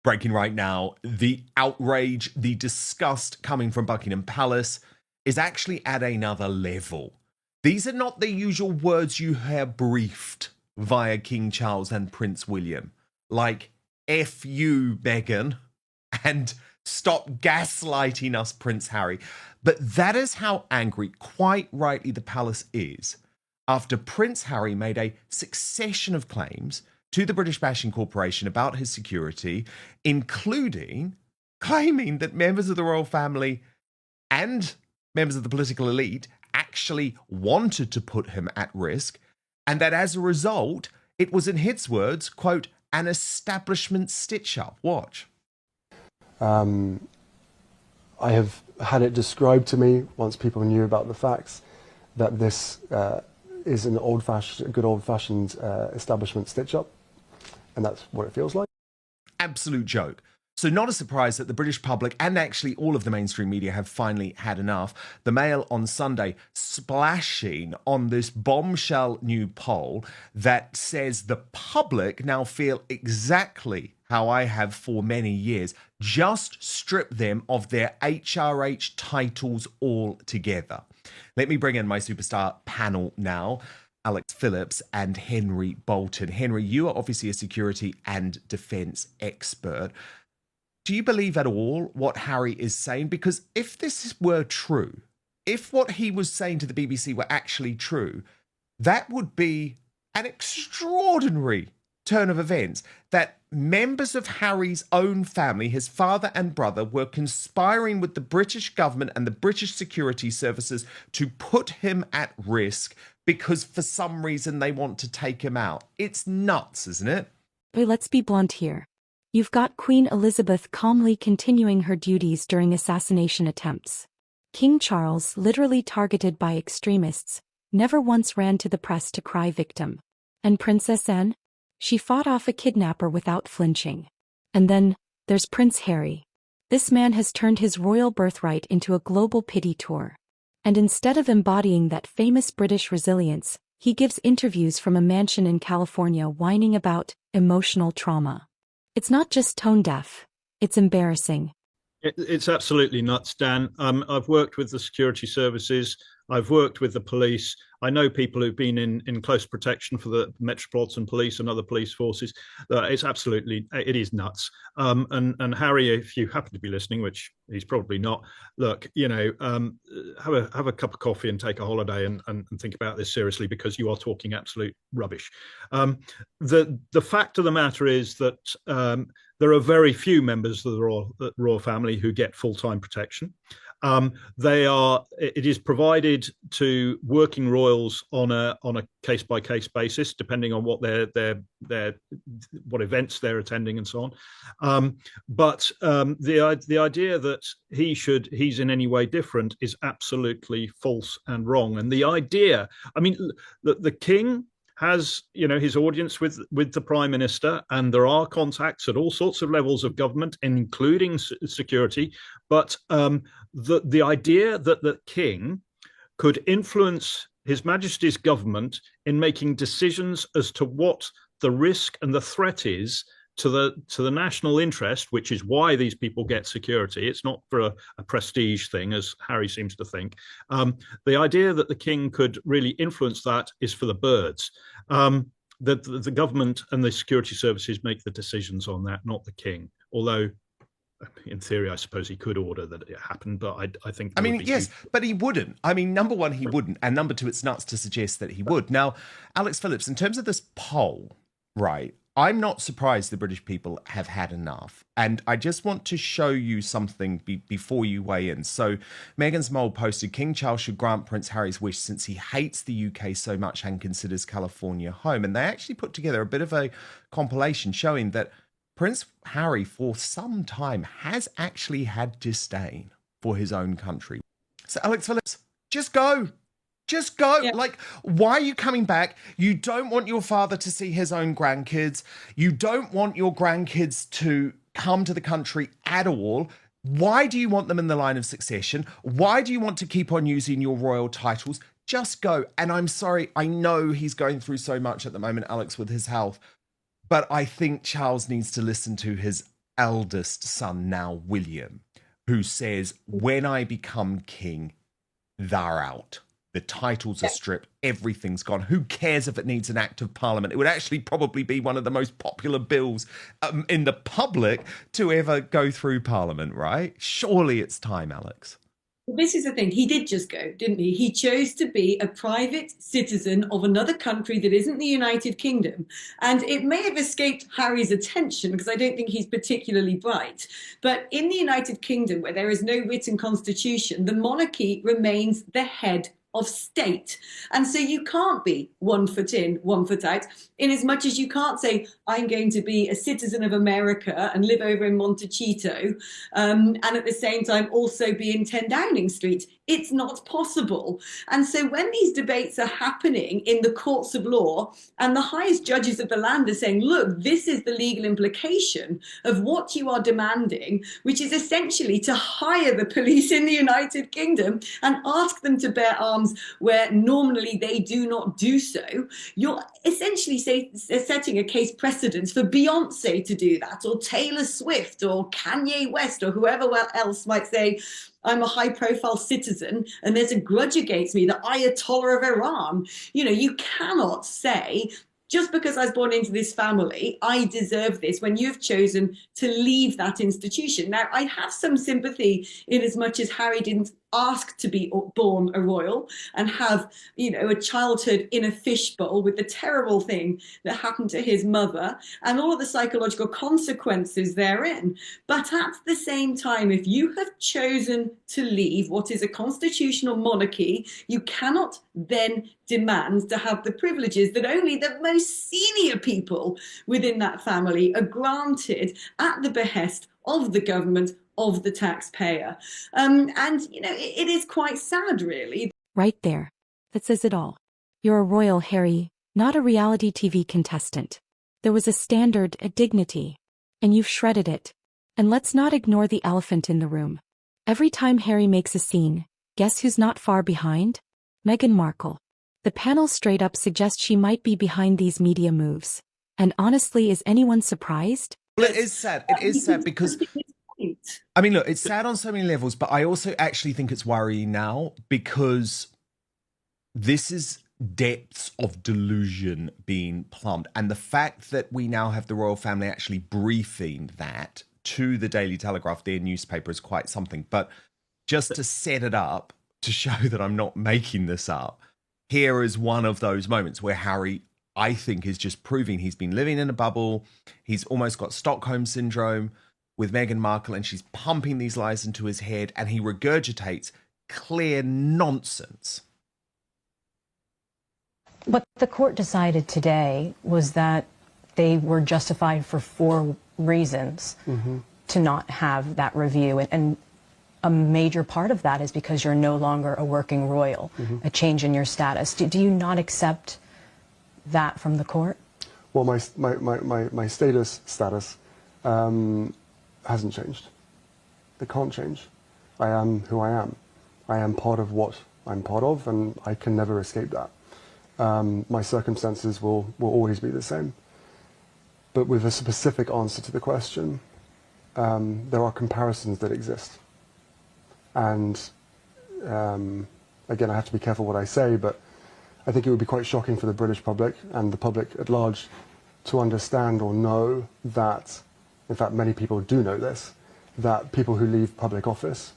Breaking right now, the outrage, the disgust coming from Buckingham Palace is actually at another level. These are not the usual words you hear briefed via King Charles and Prince William, like F you, Meghan, and stop gaslighting us, Prince Harry. But that is how angry, quite rightly, the palace is after Prince Harry made a succession of claims to the British Bashing Corporation about his security, including claiming that members of the royal family and members of the political elite actually wanted to put him at risk, and that as a result, it was, in his words, quote, an establishment stitch-up. Watch. I have had it described to me, once people knew about the facts, that this is an good old-fashioned establishment stitch-up, and that's what it feels like. Absolute joke. So not a surprise that the British public and actually all of the mainstream media have finally had enough. The Mail on Sunday splashing on this bombshell new poll that says the public now feel exactly how I have for many years. Just strip them of their HRH titles altogether. Let me bring in my superstar panel now. Alex Phillips and Henry Bolton. Henry, you are obviously a security and defence expert. Do you believe at all what Harry is saying? Because if this were true, if what he was saying to the BBC were actually true, that would be an extraordinary turn of events, that members of Harry's own family, his father and brother, were conspiring with the British government and the British security services to put him at risk because for some reason they want to take him out. It's nuts, isn't it? But let's be blunt here. You've got Queen Elizabeth calmly continuing her duties during assassination attempts. King Charles, literally targeted by extremists, never once ran to the press to cry victim. And Princess Anne? She fought off a kidnapper without flinching. And then, there's Prince Harry. This man has turned his royal birthright into a global pity tour. And instead of embodying that famous British resilience, he gives interviews from a mansion in California whining about emotional trauma. It's not just tone deaf, it's embarrassing. It's absolutely nuts, Dan. I've worked with the security services. I've worked with the police. I know people who've been in close protection for the Metropolitan Police and other police forces. It is nuts. And Harry, if you happen to be listening, which he's probably not, look, have a cup of coffee and take a holiday and think about this seriously, because you are talking absolute rubbish. The fact of the matter is that there are very few members of the royal family who get full-time protection. It is provided to working royals on a case-by-case basis, depending on what what events they're attending and so on. But the idea that he's in any way different is absolutely false and wrong. And the idea, I mean, the king has, his audience with the Prime Minister, and there are contacts at all sorts of levels of government, including security. But the idea that the king could influence His Majesty's government in making decisions as to what the risk and the threat is to the national interest, which is why these people get security. It's not for a prestige thing, as Harry seems to think. The idea that the king could really influence that is for the birds. The government and the security services make the decisions on that, not the king. Although, in theory, I suppose he could order that it happen, but I think... yes, but he wouldn't. Number one, he wouldn't. And number two, it's nuts to suggest that he would. Now, Alex Phillips, in terms of this poll, right, I'm not surprised the British people have had enough. And I just want to show you something before you weigh in. So Meghan's Mole posted, King Charles should grant Prince Harry's wish since he hates the UK so much and considers California home. And they actually put together a bit of a compilation showing that Prince Harry for some time has actually had disdain for his own country. So Alex Phillips, just go. Just go. Yeah. Like, why are you coming back? You don't want your father to see his own grandkids. You don't want your grandkids to come to the country at all. Why do you want them in the line of succession? Why do you want to keep on using your royal titles? Just go. And I'm sorry, I know he's going through so much at the moment, Alex, with his health. But I think Charles needs to listen to his eldest son now, William, who says, when I become king, they're out. The titles are stripped. Everything's gone. Who cares if it needs an act of parliament? It would actually probably be one of the most popular bills in the public to ever go through parliament, right? Surely it's time, Alex. This is the thing. He did just go, didn't he? He chose to be a private citizen of another country that isn't the United Kingdom. And it may have escaped Harry's attention because I don't think he's particularly bright. But in the United Kingdom, where there is no written constitution, the monarchy remains the head of state. And so you can't be 1 foot in, 1 foot out, in as much as you can't say, I'm going to be a citizen of America and live over in Montecito, and at the same time also be in 10 Downing Street. It's not possible. And so when these debates are happening in the courts of law and the highest judges of the land are saying, look, this is the legal implication of what you are demanding, which is essentially to hire the police in the United Kingdom and ask them to bear arms where normally they do not do so, you're essentially setting a case precedent for Beyonce to do that, or Taylor Swift, or Kanye West, or whoever else might say, I'm a high-profile citizen and there's a grudge against me, the Ayatollah of Iran. You know, you cannot say, just because I was born into this family, I deserve this, when you've chosen to leave that institution. Now, I have some sympathy in as much as Harry didn't ask to be born a royal and have, you know, a childhood in a fishbowl with the terrible thing that happened to his mother and all of the psychological consequences therein. But at the same time, if you have chosen to leave what is a constitutional monarchy, you cannot then demand to have the privileges that only the most senior people within that family are granted at the behest of the government, of the taxpayer. And, you know, it is quite sad, really. Right there. That says it all. You're a royal, Harry, not a reality TV contestant. There was a standard, a dignity, and you've shredded it. And let's not ignore the elephant in the room. Every time Harry makes a scene, guess who's not far behind? Meghan Markle. The panel straight up suggests she might be behind these media moves. And honestly, is anyone surprised? Well, it is sad. It is sad because, I mean, look, it's sad on so many levels, but I also actually think it's worrying now because this is depths of delusion being plumbed. And the fact that we now have the royal family actually briefing that to the Daily Telegraph, their newspaper, is quite something. But just to set it up, to show that I'm not making this up, here is one of those moments where Harry, I think, is just proving he's been living in a bubble. He's almost got Stockholm syndrome with Meghan Markle, and she's pumping these lies into his head, and he regurgitates clear nonsense. What the court decided today was that they were justified for 4 reasons to not have that review. And a major part of that is because you're no longer a working royal, a change in your status. Do you not accept that from the court? Well, my status hasn't changed. It can't change. I am who I am. I am part of what I'm part of, and I can never escape that. My circumstances will always be the same. But with a specific answer to the question, there are comparisons that exist. And again, I have to be careful what I say, but I think it would be quite shocking for the British public and the public at large to understand or know that, in fact, many people do know this, that people who leave public office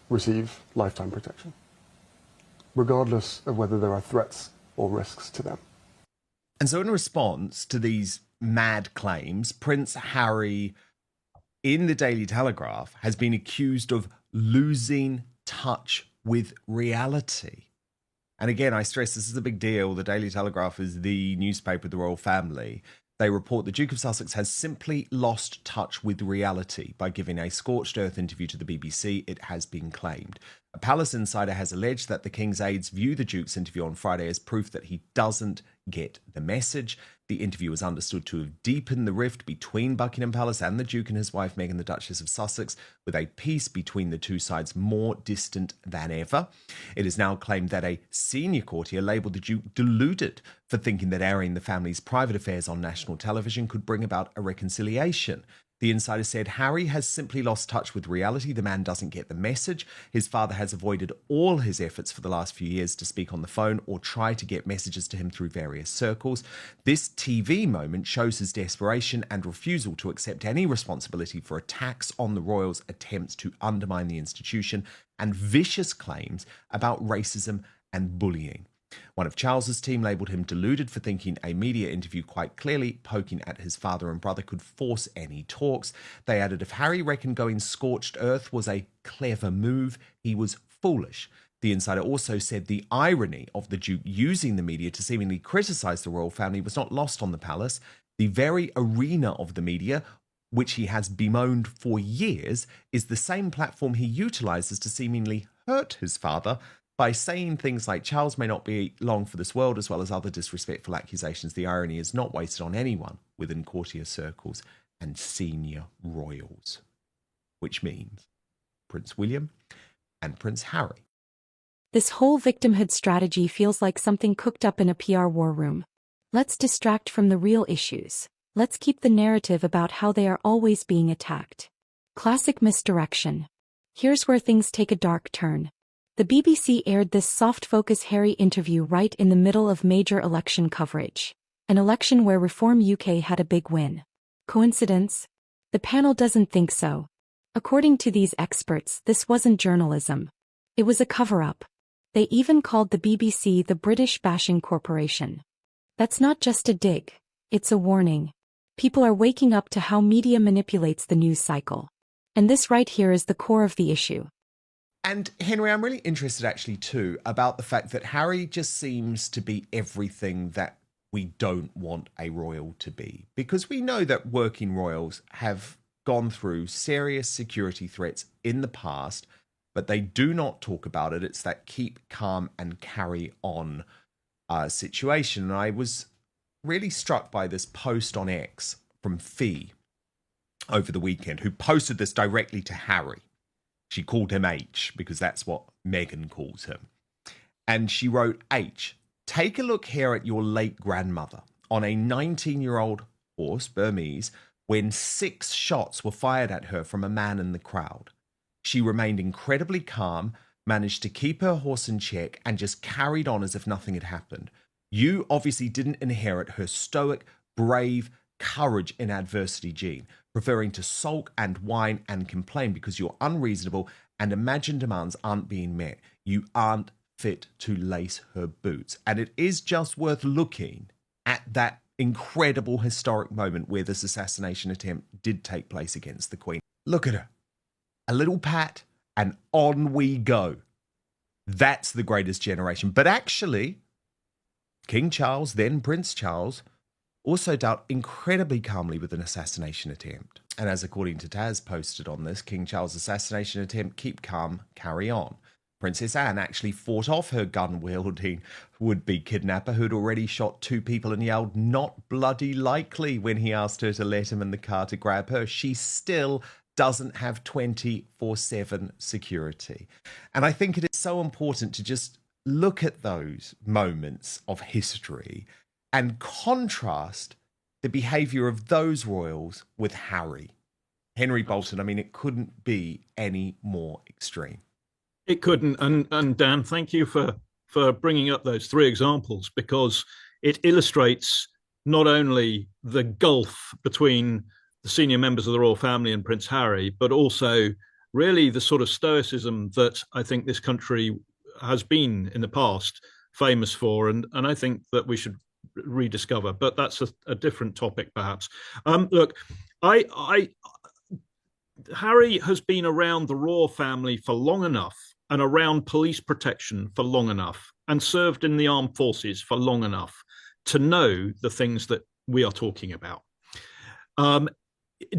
receive lifetime protection, regardless of whether there are threats or risks to them. And so in response to these mad claims, Prince Harry, in the Daily Telegraph, has been accused of losing touch with reality. And again, I stress this is a big deal. The Daily Telegraph is the newspaper of the royal family. They report the Duke of Sussex has simply lost touch with reality by giving a scorched earth interview to the BBC, it has been claimed. A palace insider has alleged that the King's aides view the Duke's interview on Friday as proof that he doesn't get the message. The interview was understood to have deepened the rift between Buckingham Palace and the Duke and his wife Meghan, the Duchess of Sussex, with a peace between the two sides more distant than ever. It is now claimed that a senior courtier labelled the Duke deluded for thinking that airing the family's private affairs on national television could bring about a reconciliation. The insider said Harry has simply lost touch with reality. The man doesn't get the message. His father has avoided all his efforts for the last few years to speak on the phone or try to get messages to him through various circles. This TV moment shows his desperation and refusal to accept any responsibility for attacks on the royals' attempts to undermine the institution and vicious claims about racism and bullying. One of Charles's team labelled him deluded for thinking a media interview quite clearly poking at his father and brother could force any talks. They added if Harry reckoned going scorched earth was a clever move, he was foolish. The insider also said the irony of the Duke using the media to seemingly criticise the royal family was not lost on the palace. The very arena of the media, which he has bemoaned for years, is the same platform he utilises to seemingly hurt his father by saying things like Charles may not be long for this world, as well as other disrespectful accusations. The irony is not wasted on anyone within courtier circles and senior royals, which means Prince William and Prince Harry. This whole victimhood strategy feels like something cooked up in a PR war room. Let's distract from the real issues. Let's keep the narrative about how they are always being attacked. Classic misdirection. Here's where things take a dark turn. The BBC aired this soft-focus Harry interview right in the middle of major election coverage. An election where Reform UK had a big win. Coincidence? The panel doesn't think so. According to these experts, this wasn't journalism. It was a cover-up. They even called the BBC the British bashing corporation. That's not just a dig. It's a warning. People are waking up to how media manipulates the news cycle. And this right here is the core of the issue. And Henry, I'm really interested actually too about the fact that Harry just seems to be everything that we don't want a royal to be. Because we know that working royals have gone through serious security threats in the past, but they do not talk about it. It's that keep calm and carry on situation. And I was really struck by this post on X from Fee over the weekend, who posted this directly to Harry. She called him H because that's what Meghan calls him. And she wrote, H, take a look here at your late grandmother on a 19-year-old horse, Burmese, when 6 shots were fired at her from a man in the crowd. She remained incredibly calm, managed to keep her horse in check, and just carried on as if nothing had happened. You obviously didn't inherit her stoic, brave, courage in adversity gene, preferring to sulk and whine and complain because you're unreasonable and imagined demands aren't being met. You aren't fit to lace her boots. And it is just worth looking at that incredible historic moment where this assassination attempt did take place against the Queen. Look at her. A little pat and on we go. That's the greatest generation. But actually, King Charles, then Prince Charles, also dealt incredibly calmly with an assassination attempt. And as according to Taz posted on this, King Charles' assassination attempt, keep calm, carry on. Princess Anne actually fought off her gun-wielding would-be kidnapper who'd already shot 2 people and yelled, not bloody likely, when he asked her to let him in the car to grab her. She still doesn't have 24/7 security. And I think it is so important to just look at those moments of history and contrast the behaviour of those royals with Harry. Henry Bolton, I mean, it couldn't be any more extreme. It couldn't. And Dan, thank you for bringing up those 3 examples, because it illustrates not only the gulf between the senior members of the royal family and Prince Harry, but also really the sort of stoicism that I think this country has been in the past famous for. And I think that we should rediscover, but that's a different topic perhaps. Look, Harry has been around the royal family for long enough and around police protection for long enough and served in the armed forces for long enough to know the things that we are talking about.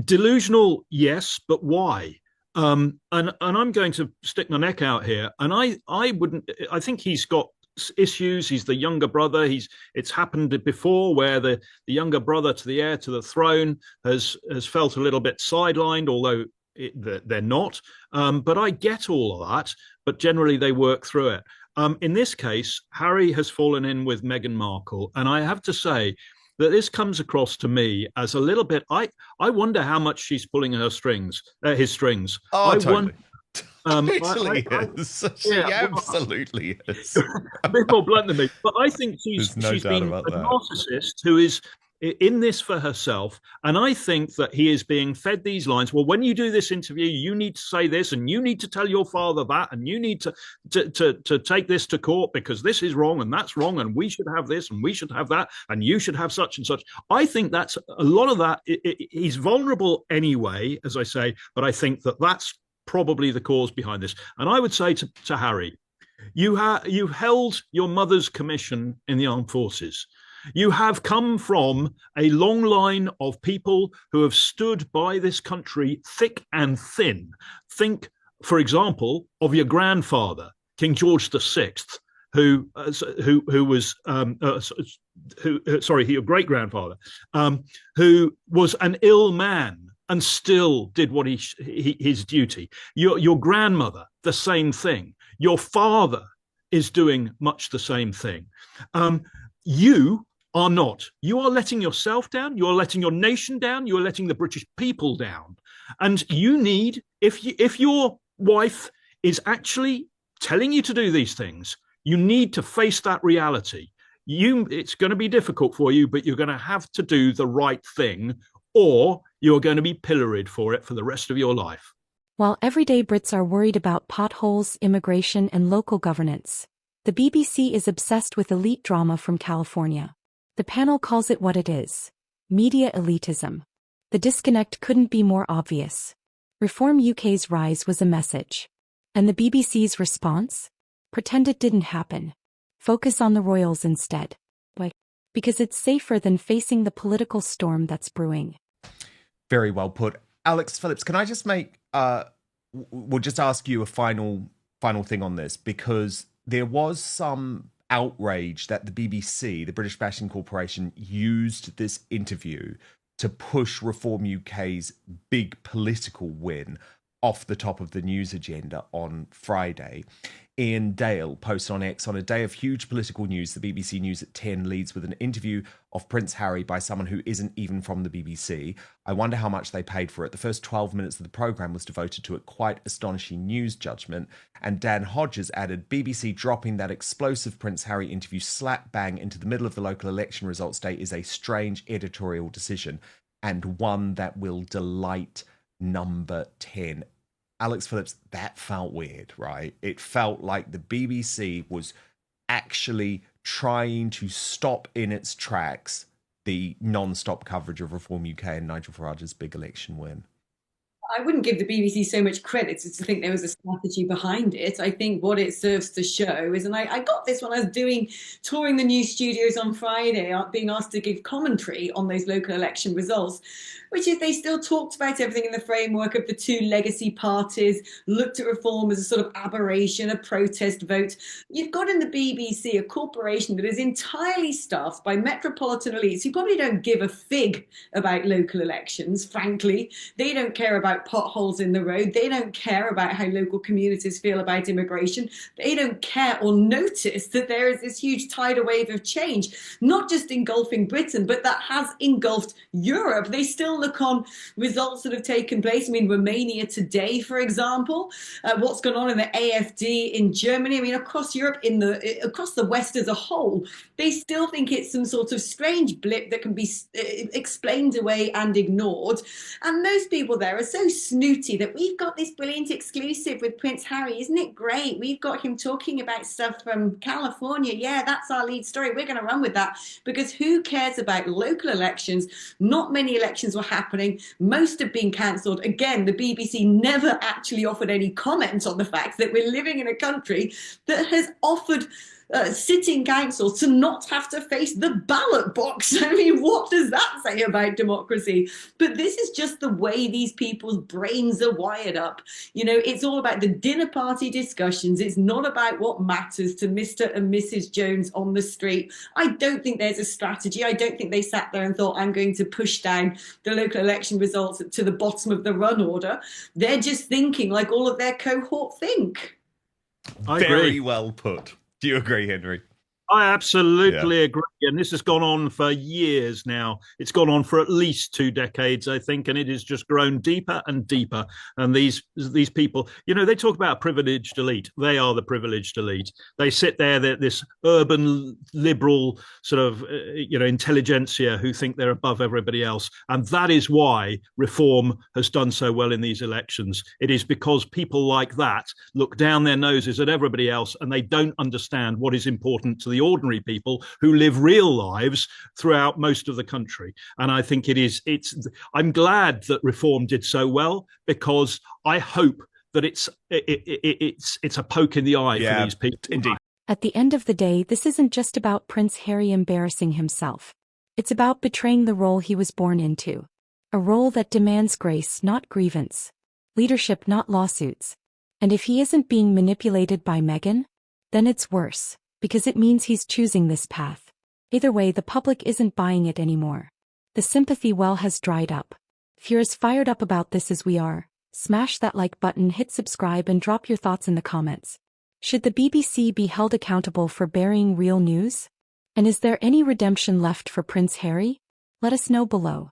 Delusional, yes, but why? And I'm going to stick my neck out here. And I think he's got issues. He's the younger brother. It's happened before where the younger brother to the heir to the throne has felt a little bit sidelined, although they're not. But I get all of that. But generally they work through it. In this case, Harry has fallen in with Meghan Markle, and I have to say, that this comes across to me as a little bit. I wonder how much she's pulling his strings. Oh, totally. Totally Is. She absolutely is. A bit more blunt than me, but I think she's been a narcissist who is in this for herself. And I think that he is being fed these lines. Well, when you do this interview, you need to say this, and you need to tell your father that, and you need to take this to court because this is wrong and that's wrong, and we should have this and we should have that, and you should have such and such. I think that's a lot of that. He's vulnerable anyway, as I say, but I think that that's probably the cause behind this. And I would say to Harry, you held your mother's commission in the armed forces. You have come from a long line of people who have stood by this country thick and thin. Think, for example, of your grandfather, King George VI, your great grandfather, who was an ill man and still did what his duty. Your grandmother, the same thing. Your father is doing much the same thing. You are not. You are letting yourself down. You are letting your nation down. You are letting the British people down. And you need, if your wife is actually telling you to do these things, you need to face that reality. It's going to be difficult for you, but you're going to have to do the right thing, or you're going to be pilloried for it for the rest of your life. While everyday Brits are worried about potholes, immigration, and local governance, the BBC is obsessed with elite drama from California. The panel calls it what it is: media elitism. The disconnect couldn't be more obvious. Reform UK's rise was a message. And the BBC's response? Pretend it didn't happen. Focus on the royals instead. Why? Because it's safer than facing the political storm that's brewing. Very well put. Alex Phillips, can I just make, we'll just ask you a final thing on this, because there was some outrage that the BBC, the British Bashing Corporation, used this interview to push Reform UK's big political win off the top of the news agenda on Friday. Ian Dale posted on X, on a day of huge political news, the BBC News at 10 leads with an interview of Prince Harry by someone who isn't even from the BBC. I wonder how much they paid for it. The first 12 minutes of the programme was devoted to a quite astonishing news judgment. And Dan Hodges added, BBC dropping that explosive Prince Harry interview slap bang into the middle of the local election results day is a strange editorial decision, and one that will delight number 10. Alex Phillips, that felt weird, right? It felt like the BBC was actually trying to stop in its tracks the non-stop coverage of Reform UK and Nigel Farage's big election win. I wouldn't give the BBC so much credit to think there was a strategy behind it. I think what it serves to show is, and I got this when I was touring the news studios on Friday, being asked to give commentary on those local election results, which is they still talked about everything in the framework of the two legacy parties, looked at reform as a sort of aberration, a protest vote. You've got in the BBC a corporation that is entirely staffed by metropolitan elites who probably don't give a fig about local elections, frankly. They don't care about potholes in the road. They don't care about how local communities feel about immigration. They don't care or notice that there is this huge tidal wave of change, not just engulfing Britain, but that has engulfed Europe. They still look on results that have taken place. I mean, Romania today, for example, what's gone on in the AfD in Germany. I mean, across Europe, across the West as a whole, they still think it's some sort of strange blip that can be explained away and ignored. And most people there are so snooty that we've got this brilliant exclusive with Prince Harry. Isn't it great? We've got him talking about stuff from California. Yeah, that's our lead story. We're going to run with that, because who cares about local elections? Not many elections were happening. Most have been cancelled. Again, the BBC never actually offered any comment on the fact that we're living in a country that has offered sitting councils to not have to face the ballot box. I mean, what does that say about democracy? But this is just the way these people's brains are wired up. You know, it's all about the dinner party discussions. It's not about what matters to Mr. and Mrs. Jones on the street. I don't think there's a strategy. I don't think they sat there and thought, I'm going to push down the local election results to the bottom of the run order. They're just thinking like all of their cohort think. Very well put. Do you agree, Henry? I absolutely agree. And this has gone on for years now. It's gone on for at least 2 decades, I think, and it has just grown deeper and deeper. And these people, they talk about privileged elite. They are the privileged elite. They sit there, this urban liberal sort of, intelligentsia who think they're above everybody else. And that is why reform has done so well in these elections. It is because people like that look down their noses at everybody else and they don't understand what is important to the ordinary people who live real lives throughout most of the country. And I think I'm glad that reform did so well, because I hope that it's a poke in the eye for these people. Indeed. At the end of the day, this isn't just about Prince Harry embarrassing himself. It's about betraying the role he was born into. A role that demands grace, not grievance. Leadership, not lawsuits. And if he isn't being manipulated by Meghan, then it's worse, because it means he's choosing this path. Either way, the public isn't buying it anymore. The sympathy well has dried up. If you're as fired up about this as we are, smash that like button, hit subscribe, and drop your thoughts in the comments. Should the BBC be held accountable for burying real news? And is there any redemption left for Prince Harry? Let us know below.